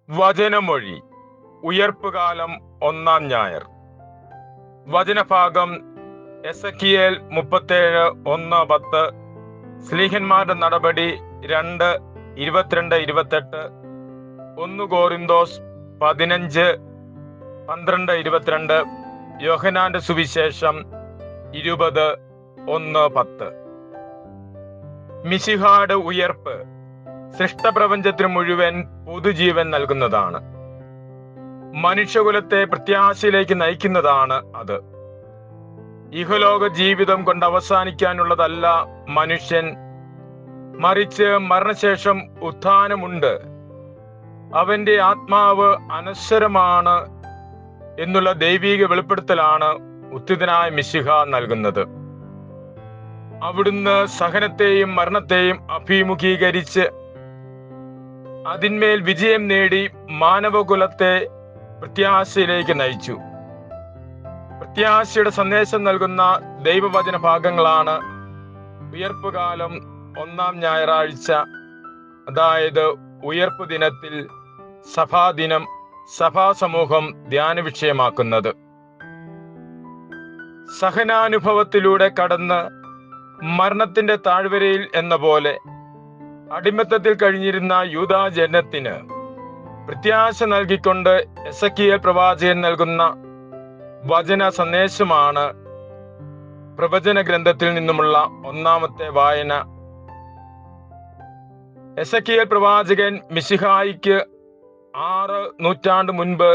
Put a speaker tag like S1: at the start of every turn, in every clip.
S1: വചനമൊഴി ഉയർപ്പുകാലം 1-ാം ഞായർ. വചനഭാഗം എസെക്കിയേൽ 37:1-10, സ്ലീഹന്മാരുടെ നടപടി 2:22-28, 1 കോരിന്തോസ് 15:12-22, യോഹന്നാന്റെ സുവിശേഷം 20:1-10. മിശിഹായുടെ ഉയർപ്പ് സൃഷ്ടപ്രപഞ്ചത്തിന് മുഴുവൻ പുതുജീവൻ നൽകുന്നതാണ്. മനുഷ്യകുലത്തെ പ്രത്യാശയിലേക്ക് നയിക്കുന്നതാണ് അത്. ഇഹലോക ജീവിതം കൊണ്ട് അവസാനിക്കാനുള്ളതല്ല മനുഷ്യൻ, മറിച്ച് മരണശേഷം ഉത്ഥാനമുണ്ട്, അവന്റെ ആത്മാവ് അനശ്വരമാണ് എന്നുള്ള ദൈവിക വെളിപ്പെടുത്തലാണ് ഉത്ഥിതനായ മിശിഹ നൽകുന്നത്. അവിടുന്ന് സഹനത്തെയും മരണത്തെയും അഭിമുഖീകരിച്ച് അതിന്മേൽ വിജയം നേടി മാനവകുലത്തെ പ്രത്യാശയിലേക്ക് നയിച്ചു. പ്രത്യാശയുടെ സന്ദേശം നൽകുന്ന ദൈവവചന ഭാഗങ്ങളാണ് ഉയർപ്പുകാലം 1-ാം ഞായറാഴ്ച, അതായത് ഉയർപ്പ് ദിനത്തിൽ സഭാദിനം സഭാസമൂഹം ധ്യാന വിഷയമാക്കുന്നത്. സഹനാനുഭവത്തിലൂടെ കടന്ന് മരണത്തിന്റെ താഴ്വരയിൽ എന്ന പോലെ അടിമത്തത്തിൽ കഴിഞ്ഞിരുന്ന യൂദാ ജനത്തിന് പ്രത്യാശ നൽകിക്കൊണ്ട് എസെക്കിയേൽ പ്രവാചകൻ നൽകുന്ന വചന സന്ദേശമാണ് പ്രവചന ഗ്രന്ഥത്തിൽ നിന്നുമുള്ള 1-ാമത്തെ വായന. എസെക്കിയേൽ പ്രവാചകൻ മിശിഹായിക്ക് 6 നൂറ്റാണ്ട് മുൻപ്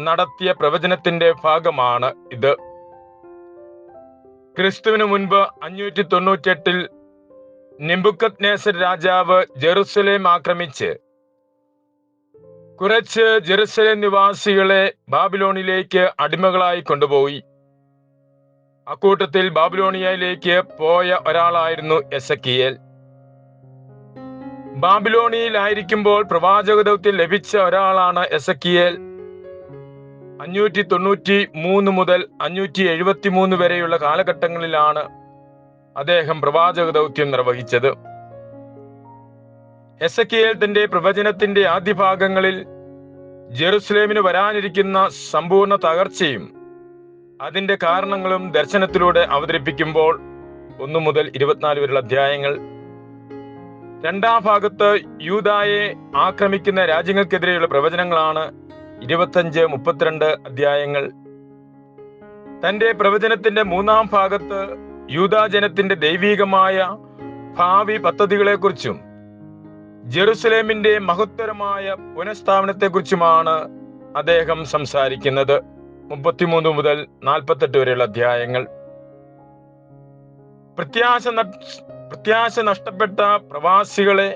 S1: നടത്തിയ പ്രവചനത്തിന്റെ ഭാഗമാണ് ഇത്. ക്രിസ്തുവിന് മുൻപ് 598-ൽ നെബൂഖദ്നേസർ രാജാവ് ജെറുസലേം ആക്രമിച്ച് കുറച്ച് ജെറുസലേം നിവാസികളെ ബാബിലോണിലേക്ക് അടിമകളായി കൊണ്ടുപോയി. അക്കൂട്ടത്തിൽ ബാബിലോണിയയിലേക്ക് പോയ ഒരാളായിരുന്നു എസെക്കിയേൽ. ബാബിലോണിയയിലായിരിക്കുമ്പോൾ പ്രവാചക ദൗത്യം ലഭിച്ച ഒരാളാണ് എസെക്കിയേൽ. 593 മുതൽ 573 വരെയുള്ള കാലഘട്ടങ്ങളിലാണ് അദ്ദേഹം പ്രവാചക ദൗത്യം നിർവഹിച്ചത്. എസെക്കിയേൽ തന്റെ പ്രവചനത്തിന്റെ ആദ്യ ഭാഗങ്ങളിൽ ജെറുസലേമിന് വരാനിരിക്കുന്ന സമ്പൂർണ്ണ തകർച്ചയും അതിന്റെ കാരണങ്ങളും ദർശനത്തിലൂടെ അവതരിപ്പിക്കുമ്പോൾ 1 മുതൽ 24 വരെയുള്ള അധ്യായങ്ങൾ, 2-ാം ഭാഗത്ത് യൂദായെ ആക്രമിക്കുന്ന രാജ്യങ്ങൾക്കെതിരെയുള്ള പ്രവചനങ്ങളാണ് 25-32 അധ്യായങ്ങൾ. തന്റെ പ്രവചനത്തിന്റെ 3-ാം ഭാഗത്ത് യൂദാ ജനത്തിന്റെ ദൈവികമായ ഭാവി പദ്ധതികളെക്കുറിച്ചും ജെറുസലേമിന്റെ മഹത്തരമായ പുനഃസ്ഥാപനത്തെക്കുറിച്ചുമാണ് അദ്ദേഹം സംസാരിക്കുന്നത്. 33 മുതൽ 48 വരെയുള്ള അധ്യായങ്ങൾ. പ്രത്യാശ നഷ്ടപ്പെട്ട പ്രവാസികളെ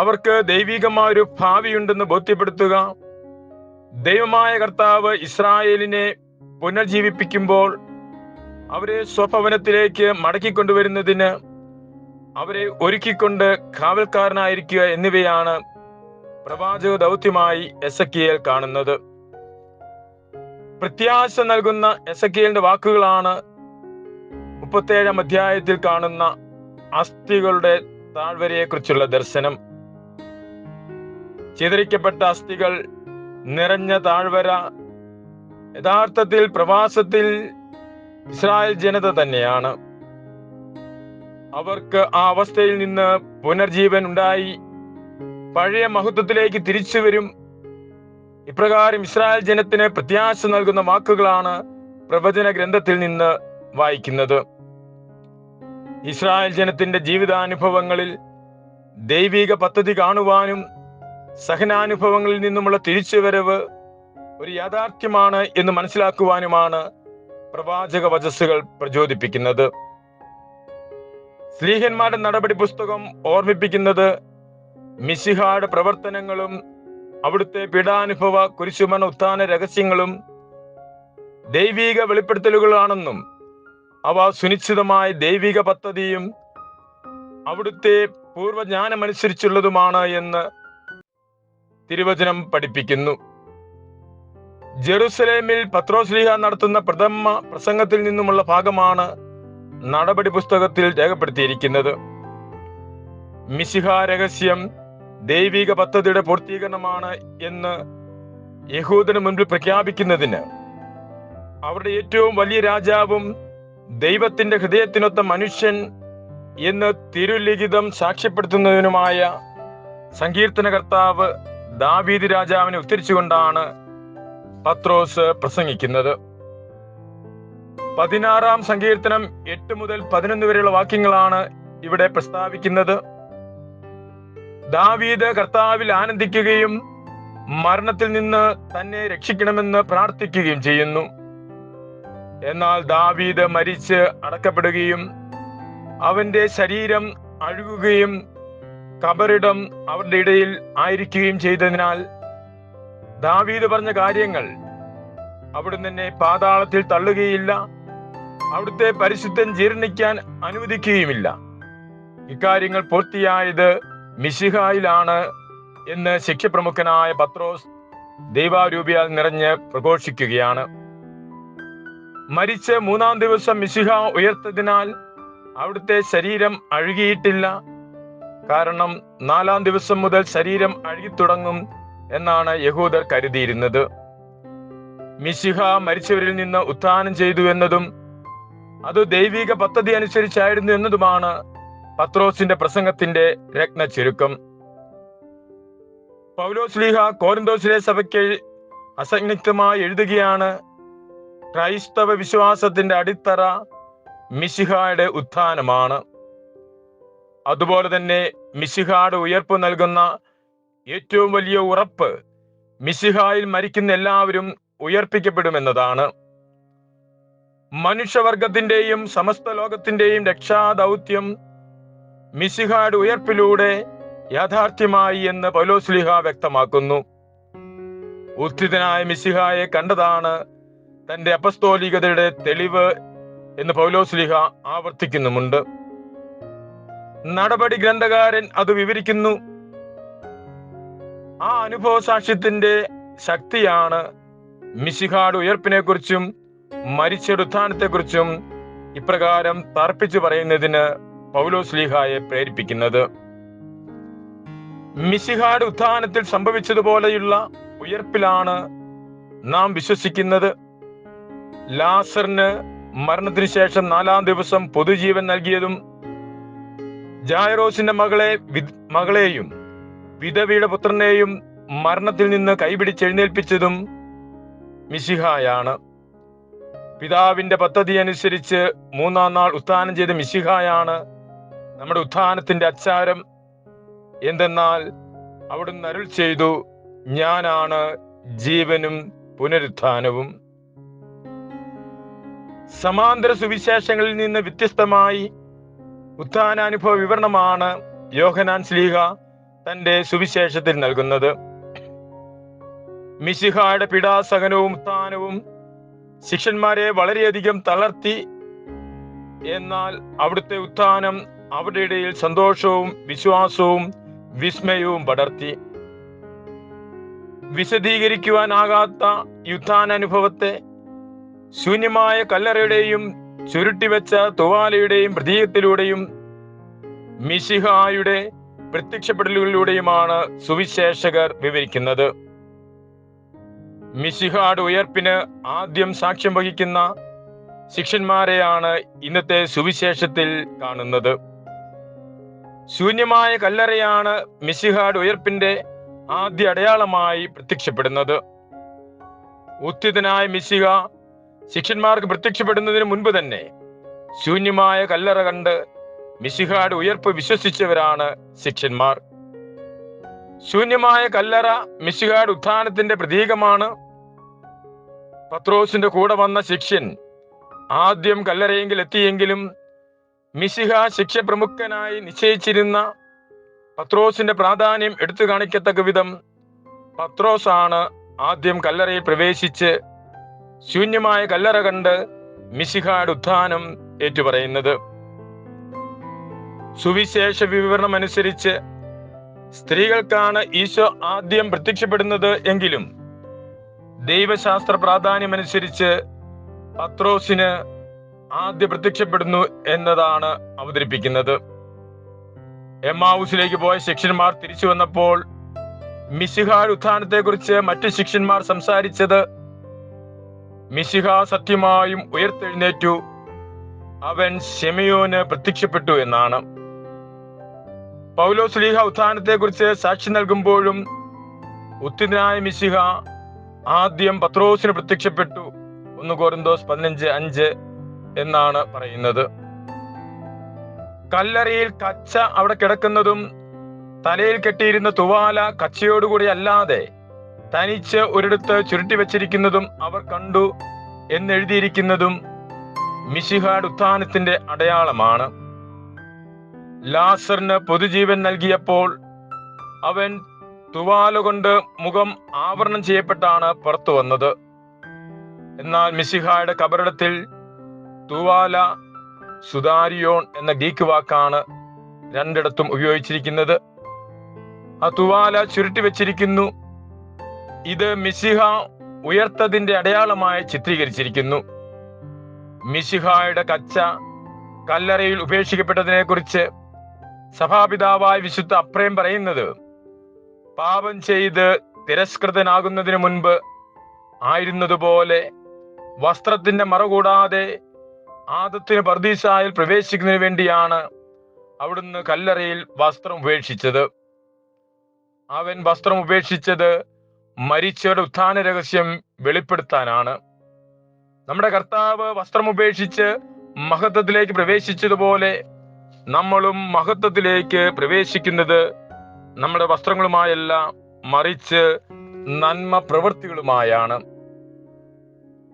S1: അവർക്ക് ദൈവികമായ ഒരു ഭാവിയുണ്ടെന്ന് ബോധ്യപ്പെടുത്തുക, ദൈവമായ കർത്താവ് ഇസ്രായേലിനെ പുനർജീവിപ്പിക്കുമ്പോൾ അവരെ സ്വഭവനത്തിലേക്ക് മടക്കിക്കൊണ്ടുവരുന്നതിന് അവരെ ഒരുക്കിക്കൊണ്ട് കാവൽക്കാരനായിരിക്കുക എന്നിവയാണ് പ്രവാചക ദൗത്യമായി എസെക്കിയേൽ കാണുന്നത്. പ്രത്യാശ നൽകുന്ന എസെക്കിയേലിന്റെ വാക്കുകളാണ് 37-ാം അധ്യായത്തിൽ കാണുന്ന അസ്ഥികളുടെ താഴ്വരയെക്കുറിച്ചുള്ള ദർശനം. ചിതറിക്കപ്പെട്ട അസ്ഥികൾ നിറഞ്ഞ താഴ്വര യഥാർത്ഥത്തിൽ പ്രവാസത്തിൽ ഇസ്രായേൽ ജനത തന്നെയാണ്. അവർക്ക് ആ അവസ്ഥയിൽ നിന്ന് പുനർജീവൻ ഉണ്ടായി പഴയ മഹത്വത്തിലേക്ക് തിരിച്ചു വരും. ഇപ്രകാരം ഇസ്രായേൽ ജനത്തിന് പ്രത്യാശ നൽകുന്ന വാക്കുകളാണ് പ്രവചന ഗ്രന്ഥത്തിൽ നിന്ന് വായിക്കുന്നത്. ഇസ്രായേൽ ജനത്തിന്റെ ജീവിതാനുഭവങ്ങളിൽ ദൈവിക പദ്ധതി കാണുവാനും സഹനാനുഭവങ്ങളിൽ നിന്നുമുള്ള തിരിച്ചുവരവ് ഒരു യാഥാർത്ഥ്യമാണ് എന്ന് മനസ്സിലാക്കുവാനുമാണ് പ്രവാചക വചസ്സുകൾ പ്രചോദിപ്പിക്കുന്നത്. സ്ലീഹന്മാരുടെ നടപടി പുസ്തകം ഓർമ്മിപ്പിക്കുന്നത് മിശിഹായുടെ പ്രവർത്തനങ്ങളും അവിടുത്തെ പീഡാനുഭവ കുരിശുമരണ ഉത്ഥാന രഹസ്യങ്ങളും ദൈവിക വെളിപ്പെടുത്തലുകളാണെന്നും അവ സുനിശ്ചിതമായ ദൈവിക പദ്ധതിയും അവിടുത്തെ പൂർവ്വജ്ഞാനമനുസരിച്ചുള്ളതുമാണ് എന്ന് തിരുവചനം പഠിപ്പിക്കുന്നു. ജെറുസലേമിൽ പത്രോസ്ലീഹ നടത്തുന്ന പ്രഥമ പ്രസംഗത്തിൽ നിന്നുമുള്ള ഭാഗമാണ് നടപടി പുസ്തകത്തിൽ രേഖപ്പെടുത്തിയിരിക്കുന്നത്. മിശിഹ രഹസ്യം ദൈവിക പദ്ധതിയുടെ പൂർത്തീകരണമാണ് എന്ന് യഹൂദന് മുൻപിൽ പ്രഖ്യാപിക്കുന്നതിന് അവരുടെ ഏറ്റവും വലിയ രാജാവും ദൈവത്തിന്റെ ഹൃദയത്തിനൊത്ത മനുഷ്യൻ എന്ന് തിരുലിഖിതം സാക്ഷ്യപ്പെടുത്തുന്നതിനുമായ സങ്കീർത്തനകർത്താവ് ദാവീദ് രാജാവിനെ ഉദ്ധരിച്ചുകൊണ്ടാണ് പത്രോസ് പ്രസംഗിക്കുന്നത്. 16-ാം സങ്കീർത്തനം 8 മുതൽ 11 വരെയുള്ള വാക്യങ്ങളാണ് ഇവിടെ പ്രസ്താവിക്കുന്നത്. ദാവീദ് കർത്താവിൽ ആനന്ദിക്കുകയും മരണത്തിൽ നിന്ന് തന്നെ രക്ഷിക്കണമെന്ന് പ്രാർത്ഥിക്കുകയും ചെയ്യുന്നു. എന്നാൽ ദാവീദ് മരിച്ച് അടക്കപ്പെടുകയും അവന്റെ ശരീരം അഴുകുകയും കബറിടം അവരുടെ ഇടയിൽ ആയിരിക്കുകയും ചെയ്തതിനാൽ ദാവീദ് പറഞ്ഞ കാര്യങ്ങൾ അവിടുന്ന് എന്നെ പാതാളത്തിൽ തള്ളുകയില്ല, അവിടുത്തെ പരിശുദ്ധൻ ജീർണിക്കാൻ അനുവദിക്കുകയുമില്ല. ഇക്കാര്യങ്ങൾ പൂർത്തിയായത് മിശിഹായിലാണ് എന്ന് ശിക്ഷപ്രമുഖനായ പത്രോസ് ദൈവാരൂപിയാൽ നിറഞ്ഞ് പ്രഘോഷിക്കുകയാണ്. മരിച്ച് 3-ാം ദിവസം മിശിഹ ഉയർത്തതിനാൽ അവിടുത്തെ ശരീരം അഴുകിയിട്ടില്ല. കാരണം 4-ാം ദിവസം മുതൽ ശരീരം അഴുകിത്തുടങ്ങും എന്നാണ് യഹൂദർ കരുതിയിരുന്നത്. മിശിഹ മരിച്ചവരിൽ നിന്ന് ഉത്ഥാനം ചെയ്തു എന്നതും അത് ദൈവിക പദ്ധതി അനുസരിച്ചായിരുന്നു എന്നതുമാണ് പത്രോസിന്റെ പ്രസംഗത്തിന്റെ രത്ന ചുരുക്കം. പൗലോസ്ലീഹ കോരിന്തോസിലെ സഭയ്ക്ക് അസംയുക്തമായി എഴുതുകയാണ്, ക്രൈസ്തവ വിശ്വാസത്തിന്റെ അടിത്തറ മിശിഹായുടെ ഉത്ഥാനമാണ്. അതുപോലെ തന്നെ മിശിഹായുടെ ഉയർപ്പ് നൽകുന്ന ഏറ്റവും വലിയ ഉറപ്പ് മിശിഹായിൽ മരിക്കുന്ന എല്ലാവരും ഉയർപ്പിക്കപ്പെടുമെന്നതാണ്. മനുഷ്യവർഗത്തിന്റെയും സമസ്ത ലോകത്തിന്റെയും രക്ഷാദൗത്യം മിശിഹായുടെ ഉയർപ്പിലൂടെ യാഥാർത്ഥ്യമായി എന്ന് പൗലോസ്ലീഹ വ്യക്തമാക്കുന്നു. ഉത്ഥിതനായ മിശിഹായെ കണ്ടതാണ് തന്റെ അപ്പസ്തോലികതയുടെ തെളിവ് എന്ന് പൗലോസ്ലീഹ ആവർത്തിക്കുന്നുമുണ്ട്. നടപടി ഗ്രന്ഥകാരൻ അത് വിവരിക്കുന്നു. ആ അനുഭവ സാക്ഷ്യത്തിന്റെ ശക്തിയാണ് മിശിഹായുടെ ഉയർപ്പിനെ കുറിച്ചും മരിച്ചയുടെ ഉത്ഥാനത്തെക്കുറിച്ചും ഇപ്രകാരം തർപ്പിച്ചു പറയുന്നതിന് പൗലോസ്ലീഹായെ പ്രേരിപ്പിക്കുന്നത്. മിശിഹായുടെ ഉത്ഥാനത്തിൽ സംഭവിച്ചതുപോലെയുള്ള ഉയർപ്പിലാണ് നാം വിശ്വസിക്കുന്നത്. ലാസറിന് മരണത്തിന് ശേഷം 4-ാം ദിവസം പൊതുജീവൻ നൽകിയതും ജായറോസിന്റെ മകളെയും വിധവയുടെ പുത്രനെയും മരണത്തിൽ നിന്ന് കൈപിടിച്ചെഴുന്നേൽപ്പിച്ചതും മിശിഹായാണ്. പിതാവിന്റെ പദ്ധതി അനുസരിച്ച് 3-ാം നാൾ ഉത്ഥാനം ചെയ്ത മിശിഹായാണ് നമ്മുടെ ഉത്ഥാനത്തിന്റെ അച്ചാരം. എന്തെന്നാൽ അവിടുന്ന് അരുൾ ചെയ്തു, ഞാനാണ് ജീവനും പുനരുത്ഥാനവും. സമാന്തര സുവിശേഷങ്ങളിൽ നിന്ന് വ്യത്യസ്തമായി ഉത്ഥാനാനുഭവ വിവരണമാണ് യോഹന്നാൻ ശ്ലീഹ തന്റെ സുവിശേഷത്തിൽ നൽകുന്നത്. മിശിഹായുടെ പീഡാസഹനവും ഉത്ഥാനവും ശിഷ്യന്മാരെ വളരെയധികം തളർത്തി. എന്നാൽ അവിടുത്തെ ഉത്ഥാനം അവരുടെ ഇടയിൽ സന്തോഷവും വിശ്വാസവും വിസ്മയവും പടർത്തി. വിശദീകരിക്കുവാനാകാത്ത യുദ്ധാനുഭവത്തെ ശൂന്യമായ കല്ലറയുടെയും ചുരുട്ടിവെച്ച തുവാലയുടെയും പ്രതീകത്തിലൂടെയും മിശിഹായുടെ പ്രത്യക്ഷപ്പെടലുകളിലൂടെയുമാണ് സുവിശേഷകർ വിവരിക്കുന്നത്. മിശിഹായുടെ ഉയർപ്പിന് ആദ്യം സാക്ഷ്യം വഹിക്കുന്ന ശിഷ്യന്മാരെയാണ് ഇന്നത്തെ സുവിശേഷത്തിൽ കാണുന്നത്. ശൂന്യമായ കല്ലറയാണ് മിശിഹായുടെ ഉയർപ്പിന്റെ ആദ്യ അടയാളമായി പ്രത്യക്ഷപ്പെടുന്നത്. ഉത്ഥിതനായ മിശിഹ ശിഷ്യന്മാർക്ക് പ്രത്യക്ഷപ്പെടുന്നതിന് മുൻപ് തന്നെ ശൂന്യമായ കല്ലറ കണ്ട് മിശിഹായുടെ ഉയർപ്പ് വിശ്വസിച്ചവരാണ് ശിഷ്യന്മാർ. ശൂന്യമായ കല്ലറ മിശിഹായുടെ ഉത്ഥാനത്തിന്റെ പ്രതീകമാണ്. പത്രോസിന്റെ കൂടെ വന്ന ശിഷ്യൻ ആദ്യം കല്ലറയെങ്കിൽ എത്തിയെങ്കിലും മിശിഹ ശിക്ഷ പ്രമുഖനായി നിശ്ചയിച്ചിരുന്ന പത്രോസിന്റെ പ്രാധാന്യം എടുത്തു കാണിക്കത്തക്ക വിധം പത്രോസാണ് ആദ്യം കല്ലറയിൽ പ്രവേശിച്ച് ശൂന്യമായ കല്ലറ കണ്ട് മിശിഹായുടെ ഉത്ഥാനം ഏറ്റുപറയുന്നത്. സുവിശേഷ വിവരണം അനുസരിച്ച് സ്ത്രീകൾക്കാണ് ഈശോ ആദ്യം പ്രത്യക്ഷപ്പെടുന്നത് എങ്കിലും ദൈവശാസ്ത്ര പ്രാധാന്യം അനുസരിച്ച് പത്രോസിന് ആദ്യം പ്രത്യക്ഷപ്പെടുന്നു എന്നതാണ് അവതരിപ്പിക്കുന്നത്. എമ്മാവൂസിലേക്ക് പോയ ശിഷ്യന്മാർ തിരിച്ചു വന്നപ്പോൾ മിശിഹായുടെ ഉത്ഥാനത്തെക്കുറിച്ച് മറ്റു ശിഷ്യന്മാർ സംസാരിച്ചത്, മിശിഹ സത്യമായും ഉയർത്തെഴുന്നേറ്റു, അവൻ ശെമയോന് പ്രത്യക്ഷപ്പെട്ടു എന്നാണ്. പൗലോസ്ലീഹ ഉത്ഥാനത്തെക്കുറിച്ച് സാക്ഷി നൽകുമ്പോഴും ഉത്ഥിതനായ മിശിഹ ആദ്യം പത്രോസിന് പ്രത്യക്ഷപ്പെട്ടു, 1 കൊരിന്തോസ് 15:5 എന്നാണ് പറയുന്നത്. കല്ലറയിൽ കച്ച അവിടെ കിടക്കുന്നതും തലയിൽ കെട്ടിയിരുന്ന തുവാല കച്ചയോടുകൂടി അല്ലാതെ തനിച്ച് ഒരിടത്ത് ചുരുട്ടി വച്ചിരിക്കുന്നതും അവർ കണ്ടു എന്നെഴുതിയിരിക്കുന്നതും മിശിഹായുടെ ഉത്ഥാനത്തിന്റെ അടയാളമാണ്. ലാസറിന് പൊതുജീവൻ നൽകിയപ്പോൾ അവൻ തുവാല കൊണ്ട് മുഖം ആവരണം ചെയ്യപ്പെട്ടാണ് പുറത്തു വന്നത്. എന്നാൽ മിശിഹായുടെ കബറിടത്തിൽ തുവാല സുദാരിയോൺ എന്ന ഗ്രീക്ക് വാക്കാണ് രണ്ടിടത്തും ഉപയോഗിച്ചിരിക്കുന്നത്. ആ തുവാല ചുരുട്ടി വെച്ചിരിക്കുന്നു. ഇത് മിശിഹ ഉയർത്തതിന്റെ അടയാളമായി ചിത്രീകരിച്ചിരിക്കുന്നു. മിശിഹായുടെ കച്ച കല്ലറയിൽ ഉപേക്ഷിക്കപ്പെട്ടതിനെ കുറിച്ച് സഭാപിതാവായ വിശുദ്ധ അപ്രേം പറയുന്നത്, പാപം ചെയ്ത് തിരസ്കൃതനാകുന്നതിന് മുൻപ് ആയിരുന്നതുപോലെ വസ്ത്രത്തിന്റെ മറ കൂടാതെ ആദത്തിന് പർദീസായിൽ പ്രവേശിക്കുന്നതിന് വേണ്ടിയാണ് അവിടുന്ന് കല്ലറയിൽ വസ്ത്രം ഉപേക്ഷിച്ചത്. അവൻ വസ്ത്രം ഉപേക്ഷിച്ചത് മരിച്ചവരുടെ ഉത്ഥാന രഹസ്യം വെളിപ്പെടുത്താനാണ്. നമ്മുടെ കർത്താവ് വസ്ത്രം ഉപേക്ഷിച്ച് മഹത്വത്തിലേക്ക് പ്രവേശിച്ചതുപോലെ നമ്മളും മഹത്വത്തിലേക്ക് പ്രവേശിക്കുന്നത് നമ്മുടെ വസ്ത്രങ്ങളുമായല്ല, മറിച്ച് നന്മ പ്രവൃത്തികളുമായാണ്.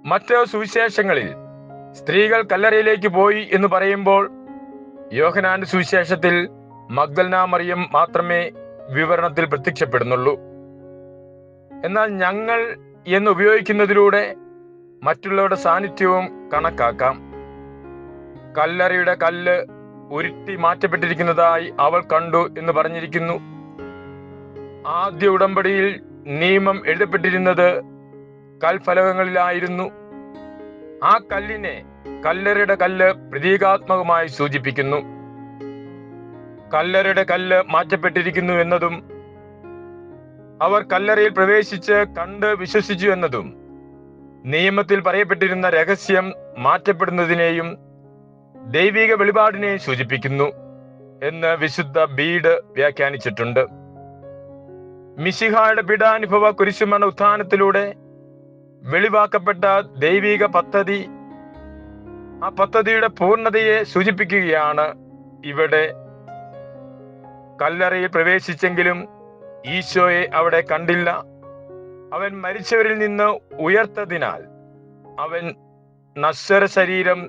S1: മറ്റ് സുവിശേഷങ്ങളിൽ സ്ത്രീകൾ കല്ലറയിലേക്ക് പോയി എന്ന് പറയുമ്പോൾ യോഹന്നാന്റെ സുവിശേഷത്തിൽ മഗ്ദലന മറിയം മാത്രമേ വിവരണത്തിൽ പ്രത്യക്ഷപ്പെടുന്നുള്ളൂ. എന്നാൽ ഞങ്ങൾ എന്ന് ഉപയോഗിക്കുന്നതിലൂടെ മറ്റുള്ളവരുടെ സാന്നിധ്യവും കണക്കാക്കാം. കല്ലറയുടെ കല്ല് ഉരുട്ടി മാറ്റപ്പെട്ടിരിക്കുന്നതായി അവൾ കണ്ടു എന്ന് പറഞ്ഞിരിക്കുന്നു. ആദ്യ ഉടമ്പടിയിൽ നിയമം എഴുതപ്പെട്ടിരുന്നത് കൽഫലകങ്ങളിലായിരുന്നു. ആ കല്ലിനെ കല്ലറയുടെ കല്ല് പ്രതീകാത്മകമായി സൂചിപ്പിക്കുന്നു. കല്ലറയുടെ കല്ല് മാറ്റപ്പെട്ടിരിക്കുന്നു എന്നതും അവർ കല്ലറയിൽ പ്രവേശിച്ച് കണ്ട് വിശ്വസിച്ചു എന്നതും നിയമത്തിൽ പറയപ്പെട്ടിരുന്ന രഹസ്യം മാറ്റപ്പെടുന്നതിനെയും ദൈവിക വെളിപാടിനെയും സൂചിപ്പിക്കുന്നു എന്ന് വിശുദ്ധ ബീഡ് വ്യാഖ്യാനിച്ചിട്ടുണ്ട്. മിശിഹായുടെ പീഡാനുഭവ കുരിശുമരണ ഉത്ഥാനത്തിലൂടെ വെളിവാക്കപ്പെട്ട ദൈവിക പദ്ധതി, ആ പദ്ധതിയുടെ പൂർണ്ണതയെ സൂചിപ്പിക്കുകയാണ് ഇവിടെ. കല്ലറയിൽ പ്രവേശിച്ചെങ്കിലും ഈശോയെ അവിടെ കണ്ടില്ല. അവൻ മരിച്ചവരിൽ നിന്ന് ഉയർത്തതിനാൽ അവൻ നശ്വര ശരീരം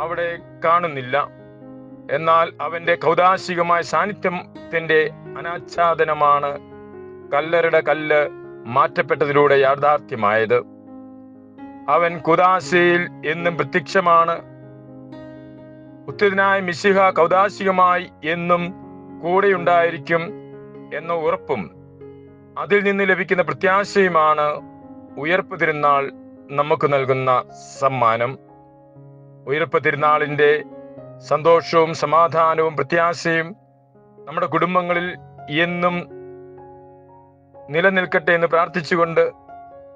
S1: അവിടെ കാണുന്നില്ല. എന്നാൽ അവന്റെ കൗദാശികമായ സാന്നിധ്യത്തിന്റെ അനാച്ഛാദനമാണ് കല്ലറയുടെ കല്ല് മാറ്റപ്പെട്ടതിലൂടെ യാഥാർത്ഥ്യമായത്. അവൻ കുദാശയിൽ എന്നും പ്രത്യക്ഷമാണ്. ഉത്ഥിതനായ മിശിഹ കൗദാശികമായി എന്നും കൂടെയുണ്ടായിരിക്കും എന്ന ഉറപ്പും അതിൽ നിന്ന് ലഭിക്കുന്ന പ്രത്യാശയുമാണ് ഉയർപ്പ് തിരുനാൾ നമുക്ക് നൽകുന്ന സമ്മാനം. ഉയർപ്പ് തിരുനാളിന്റെ സന്തോഷവും സമാധാനവും പ്രത്യാശയും നമ്മുടെ കുടുംബങ്ങളിൽ എന്നും നിലനിൽക്കട്ടെ എന്ന് പ്രാർത്ഥിച്ചുകൊണ്ട്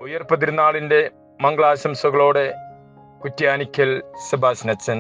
S1: ഉയർപ്പ് തിരുനാളിന്റെ മംഗളാശംസകളോടെ കുറ്റ്യാനിക്കൽ സെബാസ്റ്റ്യൻ അച്ഛൻ.